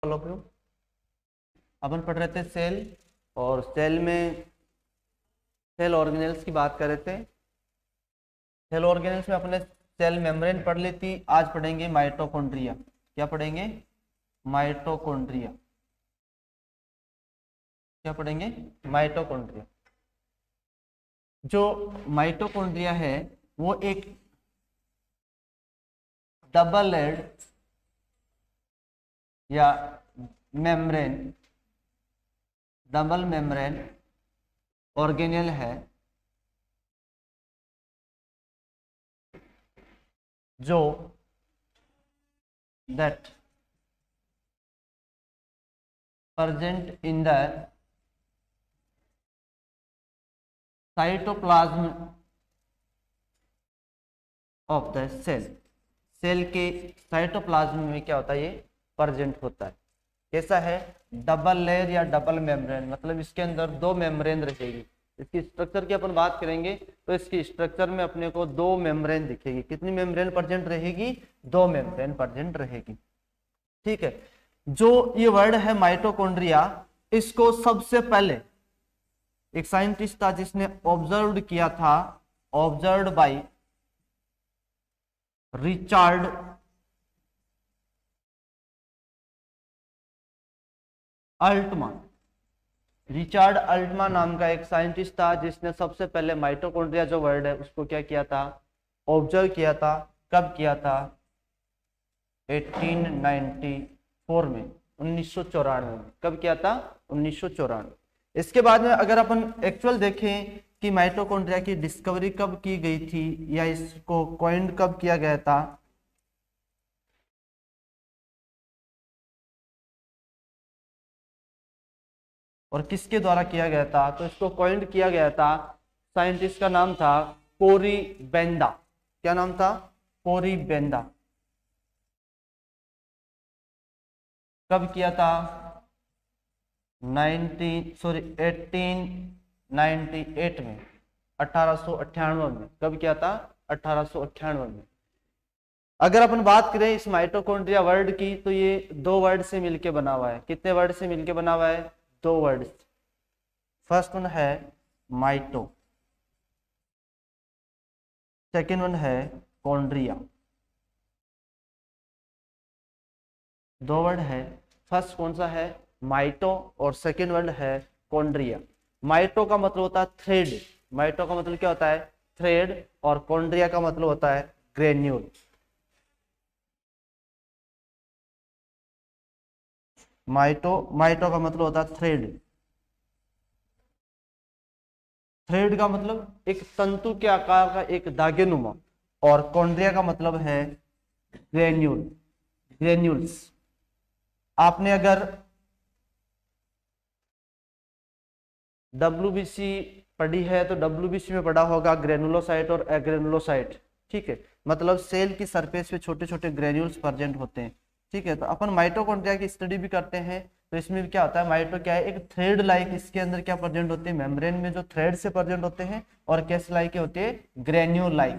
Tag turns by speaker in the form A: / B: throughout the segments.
A: All of you. अपन पढ़ रहे थे सेल, और सेल में सेल ऑर्गेनेल्स की बात कर रहे थे। सेल ऑर्गेनेल्स में अपने सेल मेम्ब्रेन पढ़ ली थी, आज पढ़ेंगे माइटोकॉन्ड्रिया। क्या पढ़ेंगे? माइटोकॉन्ड्रिया। क्या पढ़ेंगे? माइटोकॉन्ड्रिया। जो माइटोकॉन्ड्रिया है वो एक डबल लेड या मेम्ब्रेन, डबल मेम्ब्रेन ऑर्गेनेल है जो that present in the cytoplasm of the cell। Cell के साइटोप्लाज्म में क्या होता है? ये प्रेजेंट होता है। कैसा है? डबल लेयर या डबल मेम्ब्रेन, मतलब इसके अंदर दो मेम्ब्रेन रहेगी। इसकी स्ट्रक्चर की अपन बात करेंगे तो इसकी स्ट्रक्चर में अपने को दो मेम्ब्रेन दिखेगी। कितनी मेम्ब्रेन प्रेजेंट रहेगी? दो मेम्ब्रेन प्रेजेंट रहेगी। ठीक है। जो ये वर्ड है माइटोकॉन्ड्रिया, इसको सबसे पहले एक साइंटिस्ट था जिसने ऑब्जर्व किया था, observed by Richard Altmann. Richard Altmann नाम का एक साइंटिस्ट था जिसने सबसे पहले माइटोकॉन्ड्रिया जो वर्ड है उसको क्या किया था? ऑब्जर्व किया था। कब किया था? 1894 में, 1994 में। कब किया था? 1994। इसके बाद में अगर अपन एक्चुअल देखें कि माइटोकॉन्ड्रिया की डिस्कवरी कब की गई थी या इसको कॉइंड कब किया गया था, और किसके द्वारा किया गया था, तो इसको कॉइंड किया गया था, साइंटिस्ट का नाम था कोरी बेंदा। क्या नाम था? कोरी बेंदा। कब किया था? 1898 में, 1898 में। कब किया था? 1898 में। अगर अपन बात करें इस माइटोकॉन्ड्रिया वर्ड की तो ये दो वर्ड से मिलके बना हुआ है। कितने वर्ड से मिलके बना हुआ है? दो वर्ड। फर्स्ट वन है माइटो, सेकेंड वन है कॉन्ड्रिया। दो वर्ड है, फर्स्ट कौन सा है? माइटो, और सेकेंड वर्ड है कॉन्ड्रिया। माइटो का मतलब होता है थ्रेड। माइटो का मतलब क्या होता है? थ्रेड। और कॉन्ड्रिया का मतलब होता है ग्रेन्यूल। माइटो का मतलब होता है थ्रेड। थ्रेड का मतलब एक तंतु के आकार का एक धागेनुमा, और कॉन्ड्रिया का मतलब है ग्रेन्यूल, ग्रेन्यूल्स। आपने अगर डब्ल्यूबीसी पढ़ी है तो डब्ल्यूबीसी में पढ़ा होगा ग्रेनुलोसाइट और एग्रेनुलोसाइट। ठीक है, मतलब सेल की सरफेस पे छोटे छोटे ग्रेन्यूल्स प्रेजेंट होते हैं। ठीक है, तो अपन माइटोकॉन्ड्रिया की स्टडी भी करते हैं तो इसमें क्या होता है? माइटो क्या है? एक थ्रेड लाइक इसके अंदर क्या प्रेजेंट होते हैं? मेम्ब्रेन में जो थ्रेड से प्रेजेंट होते हैं, और कैसे लाइक होते हैं? Granule like.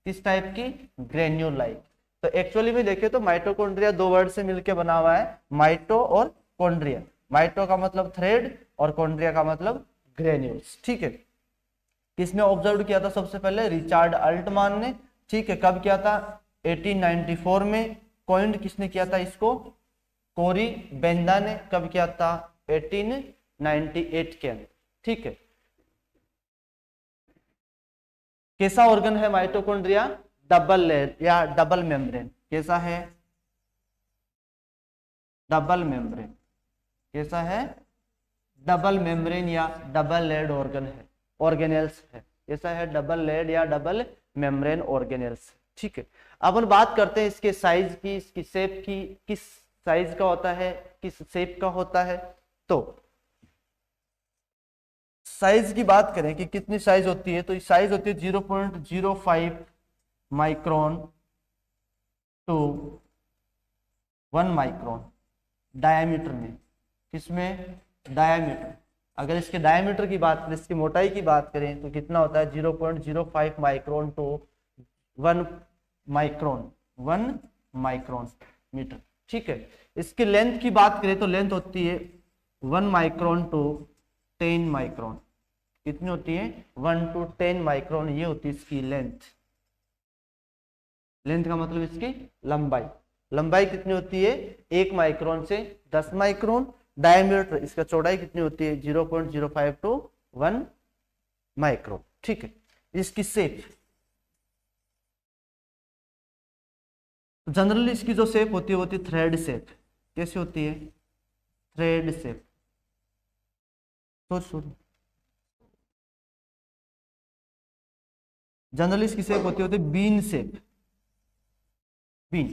A: किस टाइप की? Granule like. तो एक्चुअली में देखें तो माइटोकॉन्ड्रिया दो वर्ड से मिलकर बना हुआ है, माइटो और कॉन्ड्रिया। माइटो का मतलब थ्रेड और कॉन्ड्रिया का मतलब ग्रेन्यूल्स। ठीक है, किसने ऑब्जर्व किया था सबसे पहले? रिचार्ड अल्टमैन ने। ठीक है, कब किया था? 1894 में। कॉइंड किसने किया था इसको? कोरी बेंदा ने। कब किया था? 1898 के अंदर। ठीक है, कैसा ऑर्गन है माइटोकॉन्ड्रिया? डबल लेयर या डबल मेम्ब्रेन। कैसा है? Double membrane. कैसा है? डबल मेम्ब्रेन या डबल लेड ऑर्गन है, ऑर्गेनेल्स है। कैसा है? डबल लेड या डबल मेम्ब्रेन ऑर्गेनेल्स। ठीक है, अब हम बात करते हैं इसके साइज की, इसकी शेप की। किस साइज का होता है, किस शेप का होता है? तो साइज की बात करें कि कितनी साइज होती है, तो साइज होती है 0.05 माइक्रोन टू 1 माइक्रोन डायमीटर में। किसमें? डायमीटर। अगर इसके डायमीटर की बात करें, इसकी मोटाई की बात करें तो कितना होता है? 0.05 micron to 1 micron, 1 micron metre. ठीक है। इसकी लेंथ की बात करें तो लेंथ होती है 1 माइक्रोन टू 10 माइक्रोन। कितनी होती है? 1 to 10 माइक्रोन, ये होती है इसकी लेंथ। लेंथ का मतलब इसकी लंबाई। लंबाई कितनी होती है? 1 माइक्रोन से 10 माइक्रोन। डायमीटर, इसका चौड़ाई कितनी होती है? 0.05 टू 1 माइक्रोन। ठीक है। इसकी शेप, जनरली इसकी जो शेप होती है वो होती है थ्रेड शेप। कैसी होती है? Thread shape. सोच जनरली इसकी शेप होती है बीन शेप। बीन,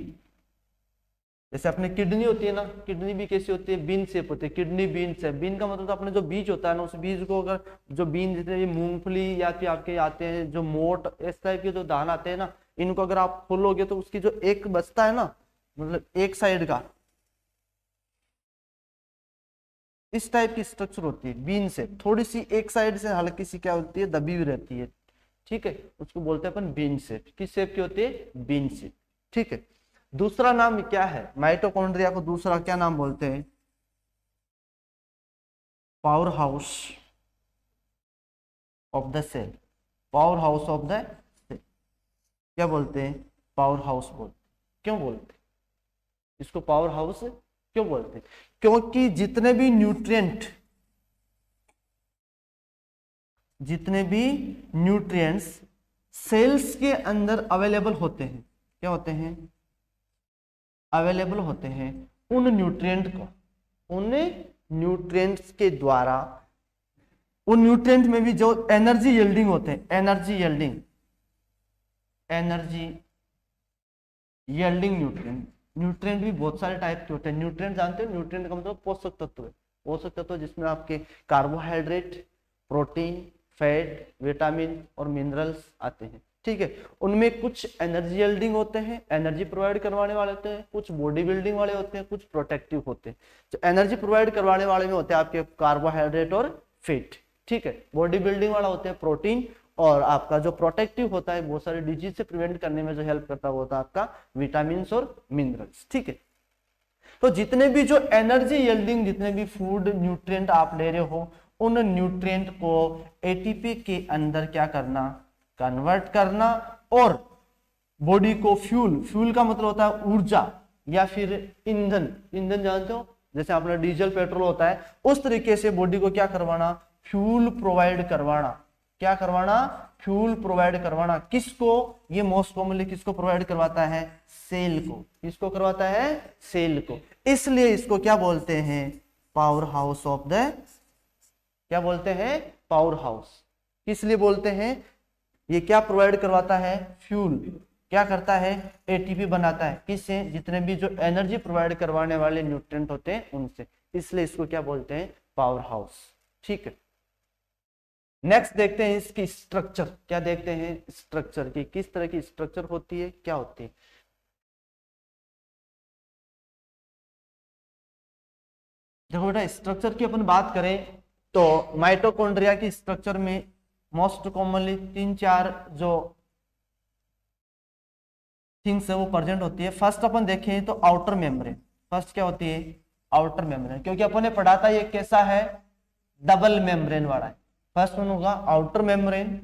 A: जैसे अपने किडनी होती है ना, किडनी भी कैसी होती है? बीन शेप होती है। Kidney bean shape. बीन का मतलब तो अपने जो बीज होता है ना, उस बीज को अगर जो बीन जितने ये मूंगफली या फिर आपके आते हैं जो मोट, इस टाइप के जो दान आते हैं ना, इनको अगर आप खोलोगे तो उसकी जो एक बचता है ना, मतलब एक साइड का, इस टाइप की स्ट्रक्चर होती है बीन शेप। थोड़ी सी एक साइड से हल्की सी क्या होती है? दबी हुई रहती है। ठीक है, उसको बोलते हैं अपन बीन शेप। किस शेप की होती है? Bean shape. ठीक है। दूसरा नाम क्या है माइटोकॉन्ड्रिया को? दूसरा क्या नाम बोलते हैं? Powerhouse of the cell. Powerhouse of the cell क्या बोलते हैं? पावर हाउस बोलते। क्यों बोलते इसको पावर हाउस? क्यों बोलते? क्योंकि जितने भी न्यूट्रिएंट्स सेल्स के अंदर अवेलेबल होते हैं, क्या होते हैं? अवेलेबल होते हैं, उन न्यूट्रिएंट्स के द्वारा, उन न्यूट्रिएंट में भी जो एनर्जी यील्डिंग होते हैं, एनर्जी यील्डिंग न्यूट्रिएंट। न्यूट्रिएंट भी बहुत सारे टाइप के होते हैं। न्यूट्रिएंट जानते हो? न्यूट्रिएंट का मतलब पोषक तत्व है। पोषक तत्व जिसमें आपके कार्बोहाइड्रेट, प्रोटीन, फैट, विटामिन और मिनरल्स आते हैं। ठीक है। उनमें कुछ एनर्जी यील्डिंग होते हैं, एनर्जी प्रोवाइड करवाने वाले होते हैं, कुछ बॉडी बिल्डिंग वाले होते हैं, कुछ प्रोटेक्टिव होते हैं। जो एनर्जी प्रोवाइड करवाने वाले में होते हैं आपके कार्बोहाइड्रेट और फैट। ठीक है। बॉडी बिल्डिंग वाला होते हैं प्रोटीन, और आपका जो प्रोटेक्टिव होता है, बहुत सारे डिजीज से प्रिवेंट करने में जो हेल्प करता है वो होता है आपका विटामिन और मिनरल्स। ठीक है। तो जितने भी जो एनर्जी यील्डिंग जितने भी फूड न्यूट्रिएंट आप ले रहे हो, उन न्यूट्रिएंट को एटीपी के अंदर क्या करना? कन्वर्ट करना, और बॉडी को फ्यूल का मतलब होता है ऊर्जा या फिर ईंधन। ईंधन जानते हो? जैसे अपना डीजल पेट्रोल होता है, उस तरीके से बॉडी को क्या करवाना? फ्यूल प्रोवाइड करवाना। क्या करवाना? फ्यूल प्रोवाइड करवाना। किसको? ये मोस्ट कॉमनली किसको प्रोवाइड करवाता है? सेल को। किसको करवाता है? सेल को। इसलिए इसको क्या बोलते हैं? पावर हाउस ऑफ द, क्या बोलते हैं? Power house. किस लिए बोलते हैं? ये क्या प्रोवाइड करवाता है? फ्यूल। क्या करता है? एटीपी बनाता है। किससे? जितने भी जो एनर्जी प्रोवाइड करवाने वाले न्यूट्रिएंट होते हैं उनसे। इसलिए इसको क्या बोलते हैं? Power house. ठीक है। नेक्स्ट देखते हैं इसकी स्ट्रक्चर। क्या देखते हैं? स्ट्रक्चर की, किस तरह की स्ट्रक्चर होती है, क्या होती है। देखो बेटा, स्ट्रक्चर की अपन बात करें तो माइटोकॉन्ड्रिया की स्ट्रक्चर में मोस्ट कॉमनली 3-4 जो थिंग्स है वो प्रेजेंट होती है। फर्स्ट अपन देखें तो आउटर मेम्ब्रेन। फर्स्ट क्या होती है? Outer membrane. क्योंकि अपन ने पढ़ा था ये कैसा है? डबल मेम्ब्रेन वाला है। फर्स्ट वन होगा outer membrane,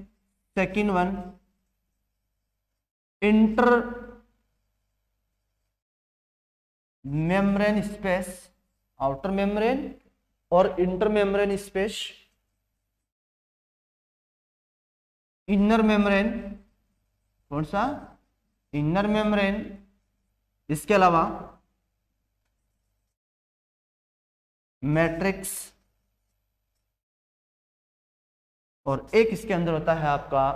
A: second one inter membrane space, outer membrane और inter membrane space, inner membrane. कौन सा? Inner membrane. इसके अलावा मैट्रिक्स, और एक इसके अंदर होता है आपका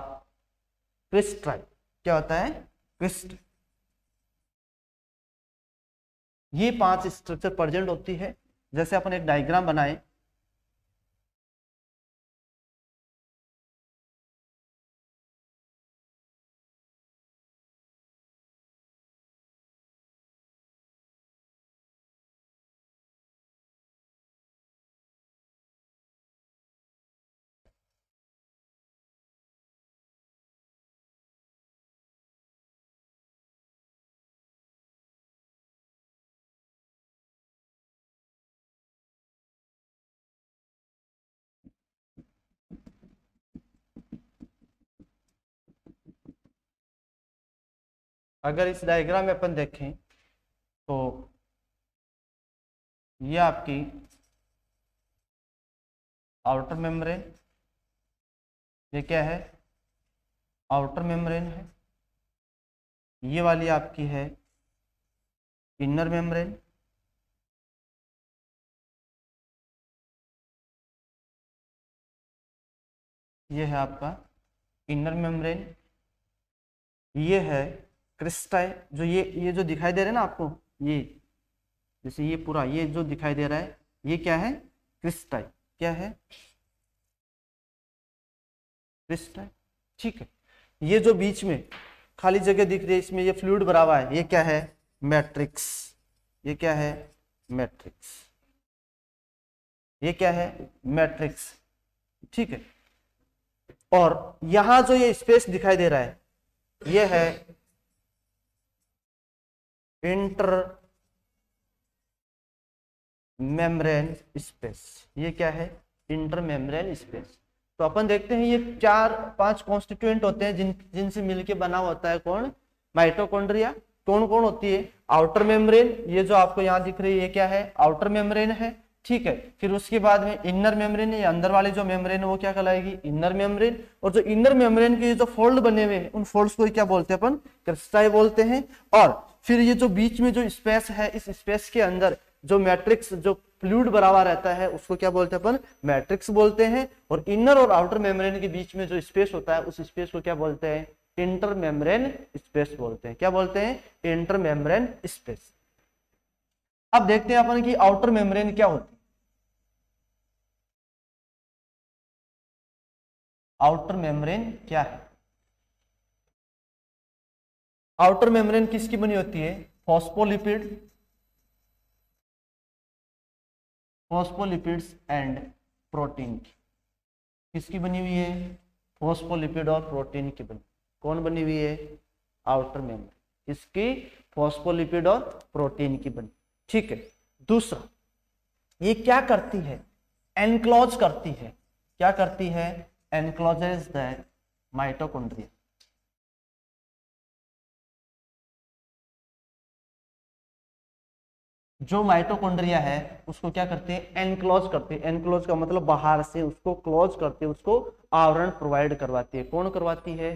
A: क्रिस्टल। क्या होता है? क्रिस्टल। ये 5 स्ट्रक्चर प्रेजेंट होती है। जैसे अपन एक डायग्राम बनाए, अगर इस डायग्राम में अपन देखें तो ये आपकी आउटर मेम्ब्रेन, ये क्या है, आउटर मेम्ब्रेन है। ये वाली आपकी है इनर मेम्ब्रेन। ये है आपका इनर मेम्ब्रेन। ये है क्रिस्टाई, जो ये जो दिखाई दे रहा है ना आपको, ये जैसे ये पूरा ये जो दिखाई दे रहा है, ये क्या है, क्रिस्टाई। क्या है, क्रिस्टाई। ठीक है। ये जो बीच में खाली जगह दिख रही है, इसमें ये फ्लूइड भरा हुआ है, ये क्या है, मैट्रिक्स। ये क्या है, मैट्रिक्स। ये क्या है, मैट्रिक्स। ठीक है। और यहां जो ये स्पेस दिखाई दे रहा है, ये है इंटर मेम्ब्रेन स्पेस। ये क्या है, इंटर मेम्ब्रेन स्पेस। तो अपन देखते हैं ये 4-5 कॉन्स्टिट्यूएंट होते हैं जिनसे मिलके बना होता है कौन, माइटोकॉन्ड्रिया। कौन कौन होती है, आउटर मेम्ब्रेन, ये जो आपको यहाँ दिख रही है, ये क्या है, आउटर मेम्ब्रेन है। ठीक है। फिर उसके बाद में इनर मेम्ब्रेन है, ये अंदर वाली जो मेम्ब्रेन है वो क्या कहलाएगी, इनर मेम्ब्रेन। और जो इनर मेम्ब्रेन के जो फोल्ड बने हुए हैं, उन फोल्ड्स को क्या बोलते हैं अपन, क्रिस्टाई बोलते हैं। और फिर ये जो बीच में जो स्पेस है, इस स्पेस के अंदर जो मैट्रिक्स, जो फ्लूइड भरा हुआ रहता है, उसको क्या बोलते हैं अपन, मैट्रिक्स बोलते हैं। और इनर और आउटर मेम्ब्रेन के बीच में जो स्पेस होता है, उस स्पेस को क्या बोलते हैं, इंटर मेम्ब्रेन स्पेस बोलते हैं। क्या बोलते हैं, इंटर मेम्ब्रेन स्पेस। अब देखते हैं अपन की आउटर मेम्ब्रेन क्या होती है। आउटर मेम्ब्रेन क्या है, आउटर मेम्ब्रेन किसकी बनी होती है, फॉस्फोलिपिड, फॉस्फोलिपिड्स एंड प्रोटीन की। किसकी बनी हुई है, फॉस्फोलिपिड और प्रोटीन की बनी। कौन बनी हुई है, आउटर मेम्ब्रेन, इसकी फॉस्फोलिपिड और प्रोटीन की बनी। ठीक है। दूसरा, ये क्या करती है, एनक्लोज करती है। क्या करती है, एनक्लोजेस द माइटोकॉन्ड्रिया। जो माइटोकॉन्ड्रिया है उसको क्या करते हैं, एनक्लोज करते हैं। एनक्लोज का मतलब बाहर से उसको क्लोज करते हैं, उसको आवरण प्रोवाइड करवाती है। कौन करवाती है,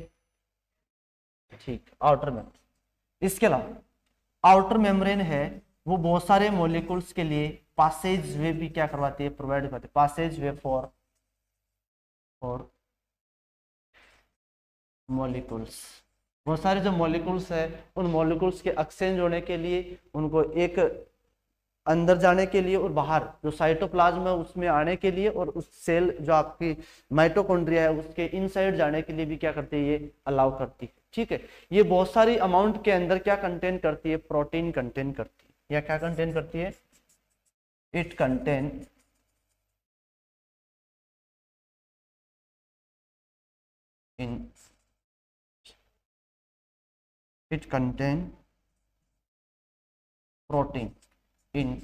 A: ठीक, आउटर मेम्ब्रेन। इसके अलावा आउटर मेम्ब्रेन है वो बहुत सारे मॉलिक्यूल्स के लिए पासेज वे भी क्या करवाती है, प्रोवाइड करती है। Passageway for molecules. बहुत सारे जो मॉलिक्यूल्स है, उन मॉलिक्यूल्स के एक्सचेंज होने के लिए, उनको एक अंदर जाने के लिए और बाहर जो साइटोप्लाज्म है उसमें आने के लिए, और उस सेल जो आपकी माइटोकॉन्ड्रिया है उसके इनसाइड जाने के लिए भी क्या करती है, ये अलाउ करती है। ठीक है। ये बहुत सारी अमाउंट के अंदर क्या कंटेन करती है, प्रोटीन कंटेन करती है। या क्या कंटेन करती है, it contain protein in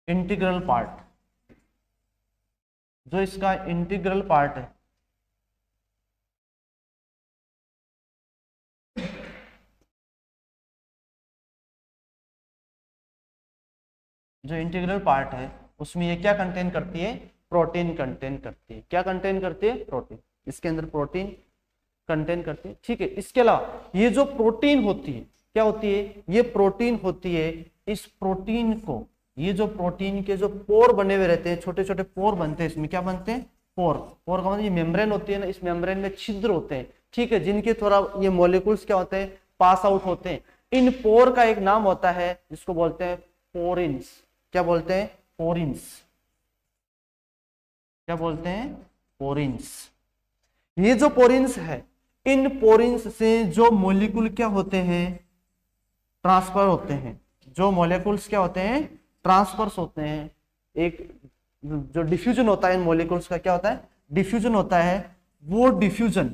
A: integral part. जो इसका इंटीग्रल पार्ट है, जो इंटीग्रल पार्ट है उसमें ये क्या कंटेन करती है, प्रोटीन कंटेन करती है। क्या कंटेन करती है, प्रोटीन। इसके अंदर प्रोटीन कंटेन करती है। ठीक है। इसके अलावा ये जो प्रोटीन होती है, क्या होती है, ये प्रोटीन होती है। इस प्रोटीन को, ये जो प्रोटीन के जो पोर बने हुए रहते हैं, छोटे छोटे पोर बनते हैं, इसमें क्या बनते हैं, पोर। पोर का मतलब ये मेम्ब्रेन होती है ना, इस मेम्ब्रेन में छिद्र होते हैं। ठीक है। जिनके थोड़ा ये मॉलिक्यूल्स क्या होते हैं, पास आउट होते हैं। इन पोर का एक नाम होता है जिसको बोलते हैं पोरिन्स। क्या बोलते हैं, पोरिन्स। क्या बोलते हैं, पोरिन्स। ये जो पोरिन्स है, इन पोरिन्स से जो मॉलिक्यूल क्या होते हैं, ट्रांसफर होते हैं। जो मॉलिक्यूल्स क्या होते हैं, ट्रांसफर्स होते हैं। एक जो डिफ्यूजन होता है इन मॉलिक्यूल्स का, क्या होता है, डिफ्यूजन होता है। वो डिफ्यूजन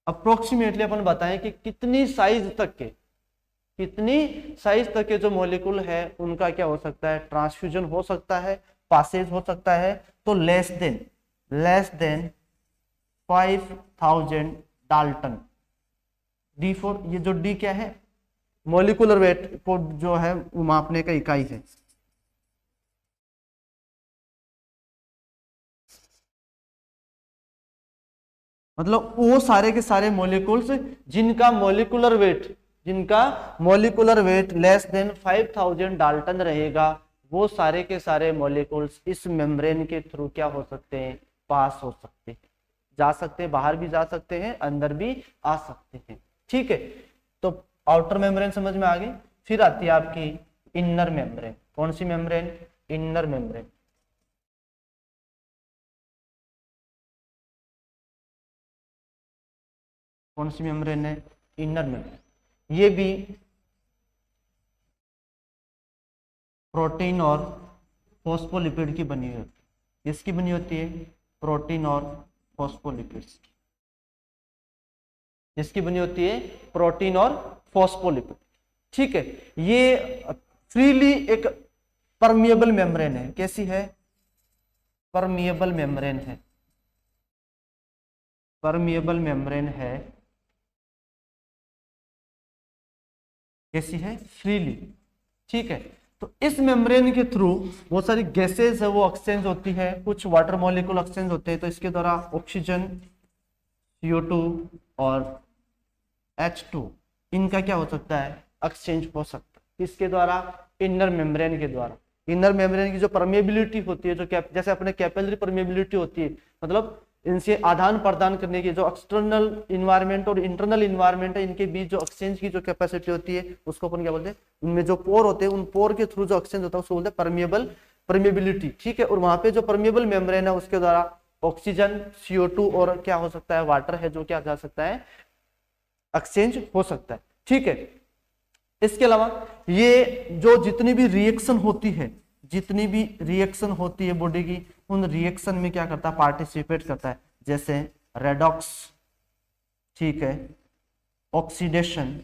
A: अप्रोक्सीमेटली अपन बताएं कि कितनी साइज तक के जो मॉलिक्यूल है उनका क्या हो सकता है, ट्रांसफ्यूजन हो सकता है, पासेज हो सकता है। तो लेस देन 5000 डाल्टन, D4, ये जो D क्या है, मॉलिक्यूलर वेट को जो है वो मापने का इकाई है। मतलब वो सारे के सारे मॉलिक्यूल्स जिनका molecular weight less than 5000 Dalton रहेगा, वो सारे के सारे मॉलिक्यूल्स इस मेम्ब्रेन के थ्रू क्या हो सकते हैं, पास हो सकते हैं, जा सकते हैं, बाहर भी जा सकते हैं, अंदर भी आ सकते हैं। ठीक है, तो आउटर मेम्ब्रेन समझ में आ गई। फिर आती है आपकी इनर मेम्ब्रेन। कौन सी मेम्ब्रेन, इनर मेम्ब्रेन। कौन सी मेम्ब्रेन है, इनर मेम्ब्रेन। ये भी प्रोटीन और फॉस्फोलिपिड की बनी होती है। किसकी बनी होती है, प्रोटीन और फॉस्फोलिपिड्स की। जिसकी बनी होती है प्रोटीन और फॉस्फोलिपिड। ठीक है, ये फ्रीली एक परमिएबल मेम्ब्रेन है। कैसी है, परमिएबल मेम्ब्रेन है, परमिएबल मेम्ब्रेन है। कैसी है, फ्रीली। ठीक है, तो इस मेम्ब्रेन के थ्रू बहुत सारी गैसेज है वो एक्सचेंज होती है, कुछ वाटर मॉलिक्यूल एक्सचेंज होते हैं। तो इसके द्वारा ऑक्सीजन, CO2 और H2 इनका क्या हो सकता है, एक्सचेंज हो सकता है। इसके द्वारा, इनर मेम्ब्रेन के द्वारा। इनर मेम्ब्रेन की जो परमेबिलिटी होती है, जो जैसे अपने कैपिलरी परमेबिलिटी होती है, मतलब इनसे आदान प्रदान करने की जो एक्सटर्नल इन्वायरमेंट और इंटरनल इन्वायरमेंट है, इनके बीच जो एक्सचेंज की जो कैपेसिटी होती है, उसको अपन क्या बोलते हैं, उनमें जो पोर होते हैं, उन पोर के थ्रू जो एक्सचेंज होता है उसको बोलते हैं परमेबिलिटी। ठीक है, और वहां पे जो परमेबल मेम्ब्रेन है उसके द्वारा ऑक्सीजन, CO2 और क्या हो सकता है, वाटर है, जो क्या जा सकता है, एक्सचेंज हो सकता है। ठीक है, इसके अलावा ये जो जितनी भी रिएक्शन होती है, जितनी भी रिएक्शन होती है बॉडी की, उन रिएक्शन में क्या करता है, पार्टिसिपेट करता है। जैसे रेडॉक्स, ठीक है, ऑक्सीडेशन,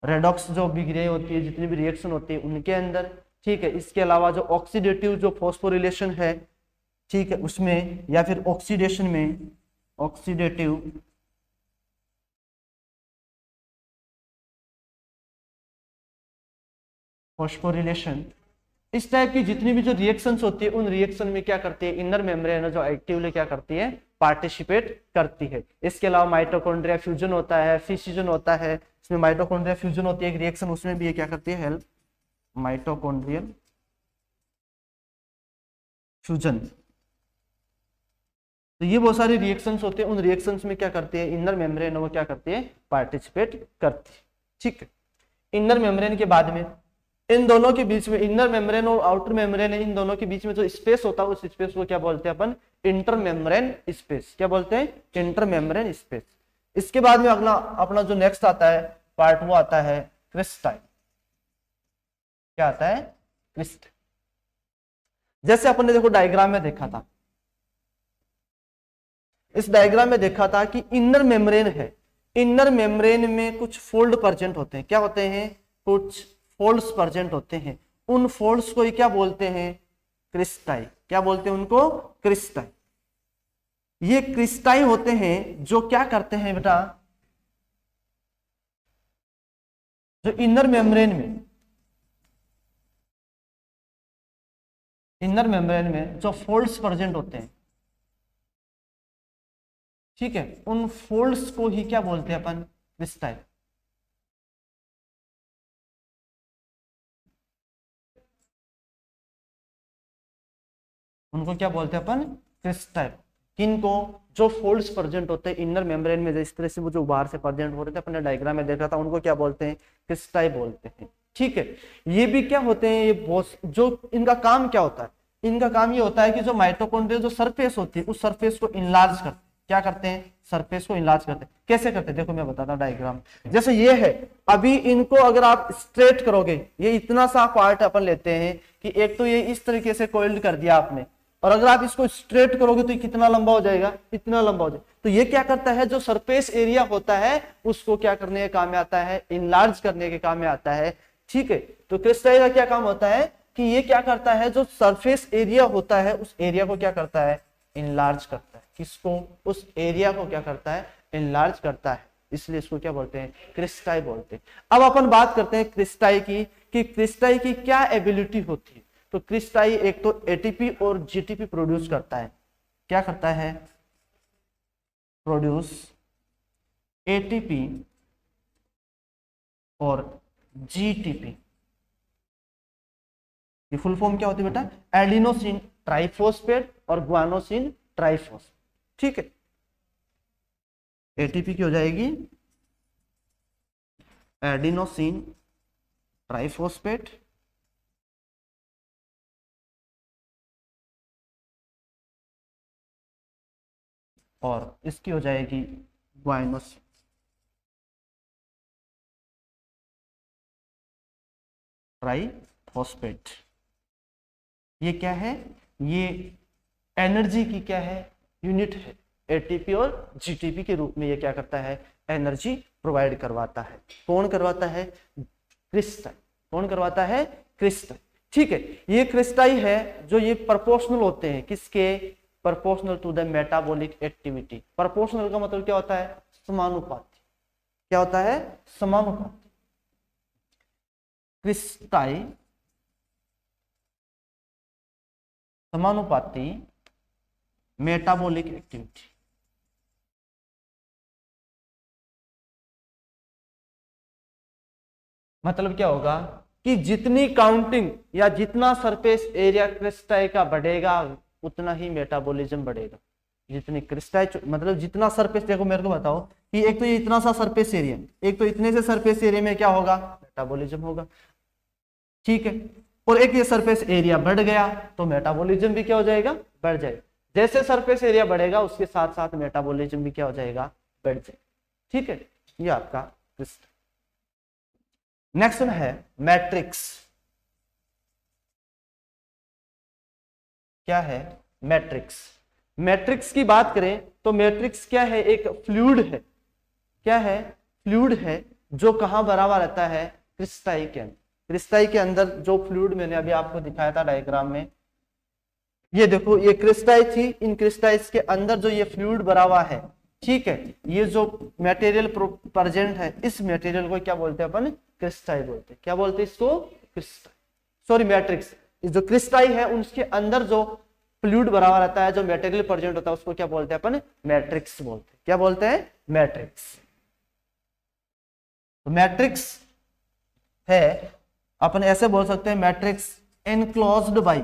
A: रेडॉक्स जो बिक्रिया होती है, जितनी भी रिएक्शन होती है उनके अंदर। ठीक है, इसके अलावा जो ऑक्सीडेटिव जो फॉस्फोरिलेशन है, ठीक है, उसमें, या फिर ऑक्सीडेशन में, ऑक्सीडेटिव फॉस्फोरिलेशन, इस टाइप की जितनी भी जो रिएक्शंस होती है, उन रिएक्शन में क्या करती है, इनर मेम्ब्रेन जो एक्टिवली क्या करती है, पार्टिसिपेट करती है। इसके अलावा माइटोकॉन्ड्रिया फ्यूजन होता है, फिशिजन होता है, इसमें माइटोकॉन्ड्रिया फ्यूजन होती है एक रिएक्शन, उसमें भी ये क्या करती है, हेल्प, माइटोकॉन्ड्रियल फ्यूजन। तो ये बहुत सारे रिएक्शंस होते हैं, उन रिएक्शंस में क्या करती है, इनर मेम्ब्रेन वो क्या करती है, पार्टिसिपेट करती है। ठीक है, इनर मेम्ब्रेन के बाद में इन दोनों के बीच में, इनर मेम्ब्रेन और आउटर मेम्ब्रेन है, इन दोनों के बीच में जो स्पेस होता है, उस स्पेस को क्या बोलते हैं अपन, इंटर मेम्ब्रेन स्पेस। क्या बोलते हैं, इंटर मेम्ब्रेन स्पेस। इसके बाद में अगला अपना जो नेक्स्ट आता है पार्ट, वो आता है क्रिस्टाई। क्या आता है, क्रिस्टाई। जैसे अपन ने देखो डायग्राम में देखा था, इस डायग्राम में देखा था कि इनर मेम्ब्रेन है, इनर मेम्ब्रेन में कुछ फोल्ड प्रेजेंट होते हैं। क्या होते हैं, कुछ फोल्ड्स प्रेजेंट होते हैं। उन फोल्ड्स को क्या बोलते हैं, क्रिस्टाई। क्या बोलते हैं उनको, क्रिस्टाई। ये क्रिस्टाई होते हैं जो क्या करते हैं बेटा, जो इनर मेम्ब्रेन में, इनर मेम्ब्रेन में जो फोल्ड्स प्रेजेंट होते हैं, ठीक है, उन फोल्ड्स को ही क्या बोलते हैं अपन, क्रिस्टाई। उनको क्या बोलते हैं अपन, क्रिस्टाई। किनको, जो फोल्ड्स प्रेजेंट होते हैं इनर मेम्ब्रेन में, जिस तरह से वो जो बाहर से प्रेजेंट हो रहे थे, अपने डायग्राम में देखा था, उनको क्या बोलते हैं, क्रिस्टाई बोलते हैं। ठीक है, ये भी क्या होते हैं, ये बहुत, जो इनका काम क्या होता है, इनका काम ये होता है कि जो माइटोकॉन्ड्रिया जो सरफेस होती है, उस सरफेस को इनलार्ज करते हैं। क्या करते हैं, सरफेस को इनलार्ज करते हैं। कैसे करते हैं, देखो मैं बताता हूँ डायग्राम। जैसे ये है, अभी इनको अगर आप स्ट्रेट करोगे, ये इतना सा पार्ट अपन लेते हैं कि एक तो ये इस तरीके से कोइल्ड कर दिया आपने, और अगर आप इसको स्ट्रेट करोगे तो ये कितना लंबा हो जाएगा, इतना लंबा हो जाएगा। तो ये क्या करता है, जो सरफेस एरिया होता है उसको क्या करने के काम में आता है, इनलार्ज करने के काम में आता है। ठीक है, तो क्रिस्टाई का क्या काम होता है कि ये क्या करता है, जो सरफेस एरिया होता है उस एरिया को क्या करता है, इनलार्ज करता है। किसको, उस एरिया को क्या करता है, इनलार्ज करता है, इसलिए इसको क्या बोलते हैं, क्रिस्टाई बोलते हैं। अब अपन बात करते हैं क्रिस्टाई की, कि क्रिस्टाई की क्या एबिलिटी होती है। तो क्रिस्टाई एक तो एटीपी और जीटीपी प्रोड्यूस करता है। क्या करता है, प्रोड्यूस एटीपी और जीटीपी। ये फुल फॉर्म क्या होती है बेटा, एडिनोसिन ट्राइफॉस्फेट और ग्वानोसिन ट्राइफॉस्फेट। ठीक है, एटीपी की हो जाएगी एडिनोसिन ट्राइफॉस्फेट और इसकी हो जाएगी ग्वाइनोसिन ट्राइफॉस्फेट। ये क्या है, ये एनर्जी की क्या है, यूनिट है। एटीपी और जीटीपी के रूप में ये क्या करता है, एनर्जी प्रोवाइड करवाता है। कौन करवाता है, क्रिस्टाई। कौन करवाता है, क्रिस्टाई। ठीक है, ये क्रिस्टाई है जो ये प्रोपोर्शनल होते हैं, किसके, proportional to the metabolic activity. Proportional का मतलब क्या होता है, समानुपाती। क्या होता है, समानुपाती। क्रिस्टाई समानुपाती मेटाबॉलिक एक्टिविटी। मतलब क्या होगा कि जितनी काउंटिंग या जितना सरफेस एरिया क्रिस्टाई का बढ़ेगा उतना ही मेटाबॉलिज्म बढ़ेगा। जितनी क्रिस्टाई मतलब जितना सरफेस, देखो मेरे को बताओ कि एक तो ये इतना सा सरफेस एरिया, एक तो इतने से सरफेस एरिया में क्या होगा, मेटाबॉलिज्म होगा। ठीक है, और एक ये सरफेस एरिया बढ़ गया तो मेटाबॉलिज्म भी क्या हो जाएगा, बढ़ जाएगा। जैसे सरफेस एरिया बढ़ेगा उसके साथ साथ मेटाबॉलिज्म भी क्या हो जाएगा, बढ़ जाएगा। ठीक है, ये आपका क्रिस्टाई। नेक्स्ट है मैट्रिक्स। क्या है, मैट्रिक्स। मैट्रिक्स की बात करें तो मैट्रिक्स क्या है, एक फ्लूइड है। क्या है, फ्लूइड है जो कहां भरा हुआ रहता है, क्रिस्टाई के अंदर। क्रिस्टाई के अंदर जो फ्लूइड मैंने अभी आपको दिखाया था डायग्राम में, ये देखो ये क्रिस्टाई थी, इन क्रिस्टाइस के अंदर जो ये फ्लूइड भरा हुआ है, ठीक है, ये जो मटेरियल प्रेजेंट है, इस मटेरियल को क्या बोलते हैं अपन, क्रिस्टाई बोलते हैं। क्या बोलते हैं इसको, क्रिस्टाई, सॉरी मैट्रिक्स। जो क्रिस्टाई है उसके अंदर जो फ्लूइड भरा हुआ रहता है, जो मटेरियल प्रेजेंट होता है, उसको क्या बोलते हैं अपन, मैट्रिक्स बोलते हैं। क्या बोलते हैं, मैट्रिक्स। तो मैट्रिक्स है, अपन ऐसे बोल सकते हैं, matrix enclosed bye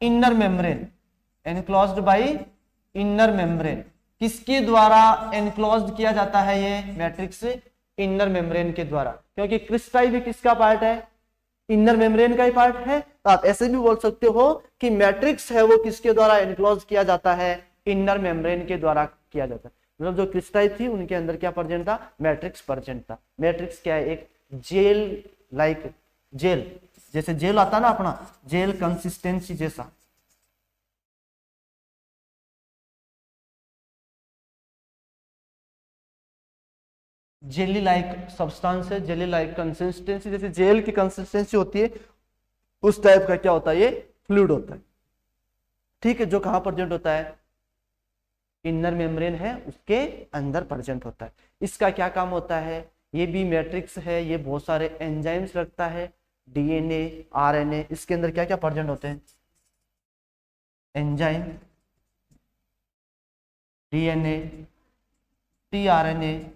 A: inner membrane. Enclosed bye inner membrane, किसके द्वारा एनक्लोज्ड किया जाता है ये मैट्रिक्स, इनर मेम्ब्रेन के द्वारा। क्योंकि क्रिस्टाई भी किसका पार्ट है, इनर मेम्ब्रेन का ही पार्ट है। तो आप ऐसे भी बोल सकते हो कि मैट्रिक्स है वो किसके द्वारा एनक्लोज किया जाता है, इनर मेम्ब्रेन के द्वारा किया जाता है। मतलब जो क्रिस्टाई थी उनके अंदर क्या प्रेजेंट था, मैट्रिक्स प्रेजेंट था। मैट्रिक्स क्या है, एक जेल लाइक, जेल जैसे जेल आता ना अपना, जेल कंसिस्टेंसी जैसा। जेली लाइक सब्सटेंस है, जेली लाइक कंसिस्टेंसी, जैसे जेल की कंसिस्टेंसी होती है उस टाइप का क्या होता है, ये फ्लूइड होता है। ठीक है, जो कहां प्रेजेंट होता है, इनर मेम्ब्रेन है उसके अंदर प्रेजेंट होता है। इसका क्या काम होता है, ये भी मैट्रिक्स है, ये बहुत सारे एंजाइम्स रखता है, डीएनए आरएनए, इसके अंदर क्या क्या प्रेजेंट होते हैं, एंजाइम, डीएनए, टीआरएनए,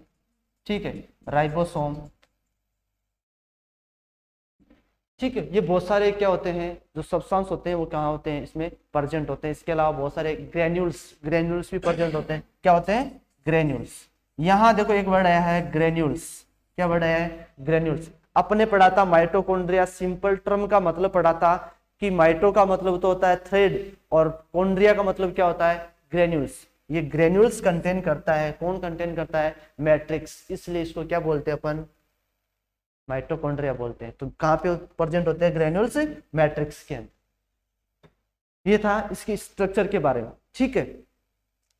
A: ठीक है, राइबोसोम। ठीक है, ये बहुत सारे क्या होते हैं, जो सब्सटेंस होते हैं वो कहाँ होते हैं, इसमें प्रेजेंट होते हैं। इसके अलावा बहुत सारे ग्रेन्यूल्स भी प्रेजेंट होते हैं। क्या होते हैं, ग्रेन्यूल्स। यहाँ देखो एक वर्ड आया है ग्रेन्यूल्स। क्या वर्ड आया है, ग्रेन्यूल्स। अपने पढ़ा था माइटोकॉन्ड्रिया, सिंपल टर्म का मतलब पढ़ा था कि माइटो का मतलब तो होता है थ्रेड और कॉन्ड्रिया का मतलब क्या होता है, ग्रेन्यूल्स। ये ग्रेन्यूल्स कंटेन करता है, कौन कंटेन करता है, मैट्रिक्स। इसलिए इसको क्या बोलते हैं अपन, माइटोकॉन्ड्रिया बोलते हैं। तो कहां पे प्रेजेंट होते हैं ग्रेन्यूल्स, मैट्रिक्स के अंदर। ये था इसकी स्ट्रक्चर के बारे में। ठीक है,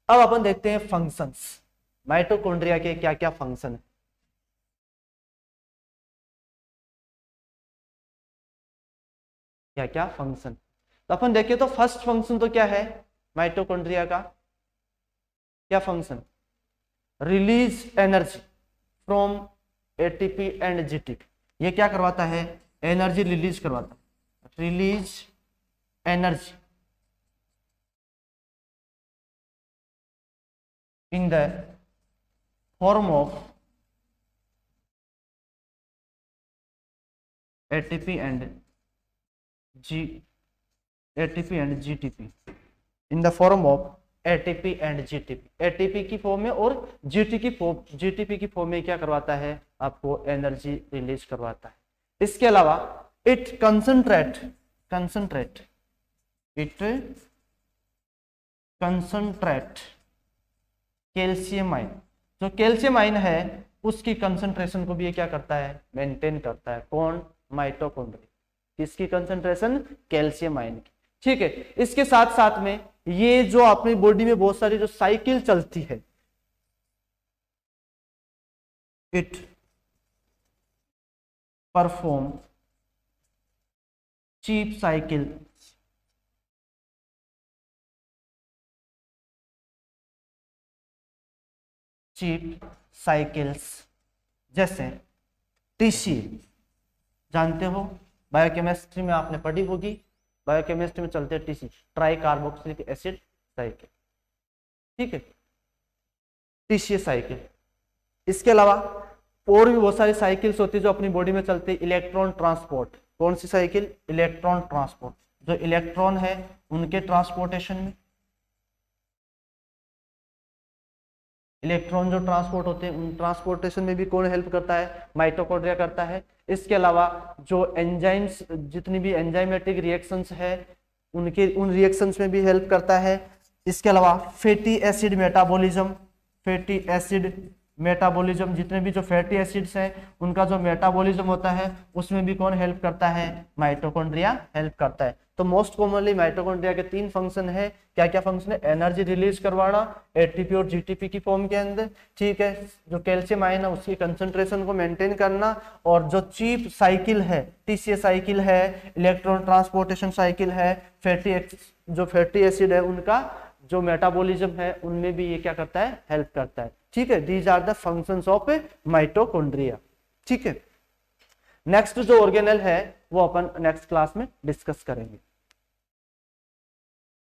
A: अब अपन देखते हैं फंक्शंस। माइटोकॉन्ड्रिया के क्या क्या फंक्शन है, क्या क्या फंक्शन। तो अपन देखें तो फर्स्ट फंक्शन तो क्या है माइटोकॉन्ड्रिया का, क्या function, release energy from ATP and GTP. ये क्या करवाता है, एनर्जी रिलीज करवाता है, release energy in the form of ATP and GTP, in the form of ATP and GTP. ATP की फॉर्म में और जीटीपी की फॉर्म में क्या करवाता है, आपको एनर्जी रिलीज करवाता है। इसके अलावा इट कंसंट्रेट कैल्शियम आयन, जो कैल्शियम आयन है उसकी कंसंट्रेशन को भी ये क्या करता है, मेंटेन करता है। कौन, माइटोकॉन्ड्रिया, किसकी कंसंट्रेशन, कैल्शियम आयन की। ठीक है, इसके साथ साथ में ये जो अपनी बॉडी में बहुत सारी जो साइकिल चलती है, इट परफॉर्म चीप साइकिल जैसे टीसीए, जानते हो बायोकेमिस्ट्री में आपने पढ़ी होगी, बायोकेमिस्ट्री में चलते हैं TC, try carboxylic acid cycle. ठीक है, टीसीए साइकिल। इसके अलावा और भी बहुत सारी साइकिल्स होती है जो अपनी बॉडी में चलती है। इलेक्ट्रॉन ट्रांसपोर्ट, कौन सी साइकिल, इलेक्ट्रॉन ट्रांसपोर्ट, जो इलेक्ट्रॉन है उनके ट्रांसपोर्टेशन में, इलेक्ट्रॉन जो ट्रांसपोर्ट होते हैं उन ट्रांसपोर्टेशन में भी कौन हेल्प करता है, माइटोकॉन्ड्रिया करता है। इसके अलावा जो एंजाइम्स, जितनी भी एंजाइमेटिक रिएक्शंस है उन रिएक्शंस में भी हेल्प करता है। इसके अलावा फैटी एसिड मेटाबॉलिज्म, जितने भी जो फैटी एसिड्स हैं उनका जो मेटाबॉलिज्म होता है उसमें भी कौन हेल्प करता है, माइटोकॉन्ड्रिया हेल्प करता है। तो मोस्ट कॉमनली माइटोकॉन्ड्रिया के 3 फंक्शन है। क्या क्या फंक्शन है, एनर्जी रिलीज करवाना एटीपी और जीटीपी की फॉर्म के अंदर, ठीक है, जो कैल्शियम आयन है उसकी कंसंट्रेशन को मेंटेन करना, और जो चीप साइकिल है, टीसीए साइकिल है, इलेक्ट्रॉन ट्रांसपोर्टेशन साइकिल है, जो फैटी एसिड है उनका जो मेटाबॉलिज्म है उनमें भी ये क्या करता है, हेल्प करता है। ठीक है, these are the functions of mitochondria. ठीक है, नेक्स्ट जो ऑर्गेनेल है वो अपन नेक्स्ट क्लास में डिस्कस करेंगे।